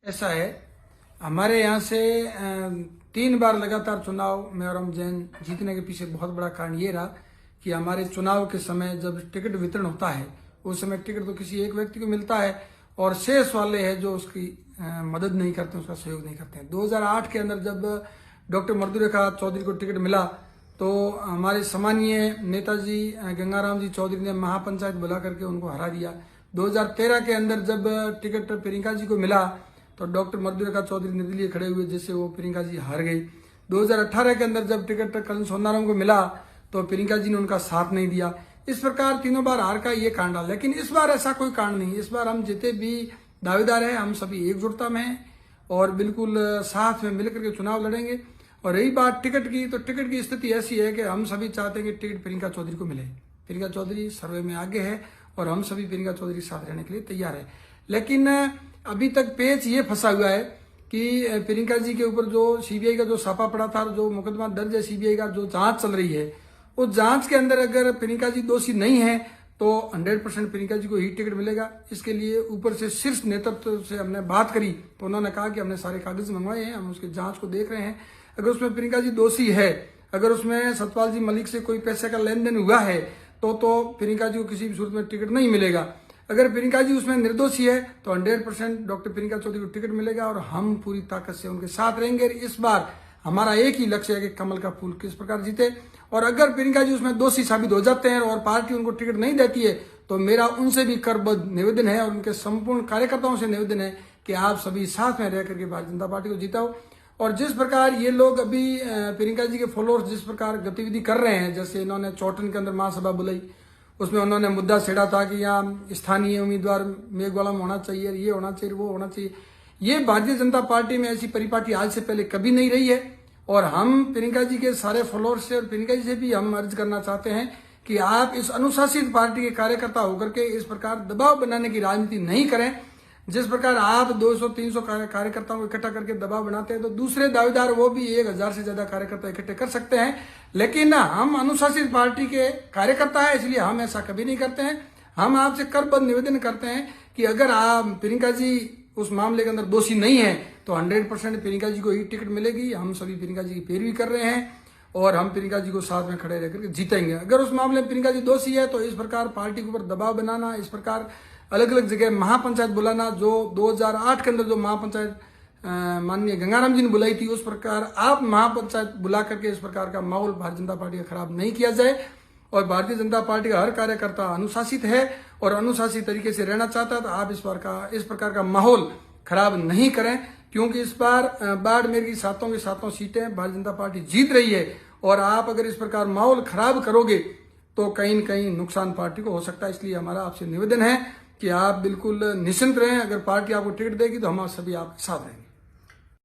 ऐसा है, हमारे यहाँ से 3 बार लगातार चुनाव मेयरम जैन जीतने के पीछे बहुत बड़ा कारण ये रहा कि हमारे चुनाव के समय जब टिकट वितरण होता है उस समय टिकट तो किसी एक व्यक्ति को मिलता है और शेष वाले हैं जो उसकी मदद नहीं करते, उसका सहयोग नहीं करते हैं। 2008 के अंदर जब डॉक्टर मर्दुरेखा चौधरी को टिकट मिला तो हमारे सम्मानीय नेताजी गंगाराम जी चौधरी ने महापंचायत बुला करके उनको हरा दिया। 2013 के अंदर जब टिकट प्रियंका जी को मिला तो डॉक्टर मर्दुरेखा चौधरी निर्दलीय खड़े हुए, जिससे वो प्रियंका जी हार गई। 2018 के अंदर जब टिकट करण सोनाराम को मिला तो प्रियंका जी ने उनका साथ नहीं दिया। इस प्रकार 3 बार हार का ये कारण रहा, लेकिन इस बार ऐसा कोई कारण नहीं। इस बार हम जितने भी दावेदार हैं हम सभी एकजुटता में हैं और बिल्कुल साथ में मिलकर के चुनाव लड़ेंगे। और रही बात टिकट की, तो टिकट की स्थिति ऐसी है कि हम सभी चाहते हैं कि टिकट प्रियंका चौधरी को मिले। प्रियंका चौधरी सर्वे में आगे है और हम सभी प्रियंका चौधरी के साथ रहने के लिए तैयार है। लेकिन अभी तक पेच ये फंसा हुआ है कि प्रियंका जी के ऊपर जो सीबीआई का जो छापा पड़ा था, जो मुकदमा दर्ज है सीबीआई का, जो जांच चल रही है, उस जांच के अंदर अगर प्रियंका जी दोषी नहीं है तो 100% प्रियंका जी को ही टिकट मिलेगा। इसके लिए ऊपर से शीर्ष नेतृत्व से हमने बात करी तो उन्होंने कहा कि हमने सारे कागज मंगवाए हैं, हम उसकी जांच को देख रहे हैं। अगर उसमें प्रियंका जी दोषी है, अगर उसमें सतपाल जी मलिक से कोई पैसे का लेन देन हुआ है तो प्रियंका जी को किसी भी सूरत में टिकट नहीं मिलेगा। अगर प्रियंका जी उसमें निर्दोषी है तो 100% डॉक्टर प्रियंका चौधरी को टिकट मिलेगा और हम पूरी ताकत से उनके साथ रहेंगे। इस बार हमारा एक ही लक्ष्य है कि कमल का फूल किस प्रकार जीते। और अगर प्रियंका जी उसमें दोषी साबित हो जाते हैं और पार्टी उनको टिकट नहीं देती है तो मेरा उनसे भी करबद्ध निवेदन है और उनके संपूर्ण कार्यकर्ताओं से निवेदन है कि आप सभी साथ में रह करके भारतीय जनता पार्टी को जिताओ। और जिस प्रकार ये लोग अभी प्रियंका जी के फॉलोअर्स जिस प्रकार गतिविधि कर रहे हैं, जैसे इन्होंने चौटन के अंदर महासभा बुलाई, उसमें उन्होंने मुद्दा छेड़ा था कि यहाँ स्थानीय उम्मीदवार मेघवाला में होना चाहिए, ये होना चाहिए, वो होना चाहिए। ये भारतीय जनता पार्टी में ऐसी परिपाटी आज से पहले कभी नहीं रही है। और हम प्रियंका जी के सारे फॉलोअर्स से और प्रियंका जी से भी हम अर्ज करना चाहते हैं कि आप इस अनुशासित पार्टी के कार्यकर्ता होकर के इस प्रकार दबाव बनाने की राजनीति नहीं करें। जिस प्रकार आप 200-300 कार्यकर्ताओं को इकट्ठा करके दबाव बनाते हैं तो दूसरे दावेदार वो भी 1000 से ज्यादा कार्यकर्ता इकट्ठे कर सकते हैं। लेकिन हम अनुशासित पार्टी के कार्यकर्ता है, इसलिए हम ऐसा कभी नहीं करते हैं। हम आपसे करबद्ध निवेदन करते हैं कि अगर आप प्रियंका जी उस मामले के अंदर दोषी नहीं है तो 100% प्रियंका जी को ही टिकट मिलेगी। हम सभी प्रियंका जी की पैरवी कर रहे हैं और हम प्रियंका जी को साथ में खड़े रहकर जीतेंगे। अगर उस मामले में प्रियंका जी दोषी है तो इस प्रकार पार्टी के ऊपर दबाव बनाना, इस प्रकार अलग अलग जगह महापंचायत बुलाना, जो 2008 के अंदर जो महापंचायत माननीय गंगाराम जी ने बुलाई थी, उस प्रकार आप महापंचायत बुला करके इस प्रकार का माहौल भारतीय जनता पार्टी का खराब नहीं किया जाए। और भारतीय जनता पार्टी का हर कार्यकर्ता अनुशासित है और अनुशासित तरीके से रहना चाहता है, तो आप इस प्रकार का माहौल खराब नहीं करें, क्योंकि इस बार बाड़मेर की 7 सीटें भारतीय जनता पार्टी जीत रही है। और आप अगर इस प्रकार माहौल खराब करोगे तो कहीं न कहीं नुकसान पार्टी को हो सकता है। इसलिए हमारा आपसे निवेदन है कि आप बिल्कुल निश्चिंत रहें। अगर पार्टी आपको टिकट देगी तो हम सभी आपके साथ रहेंगे।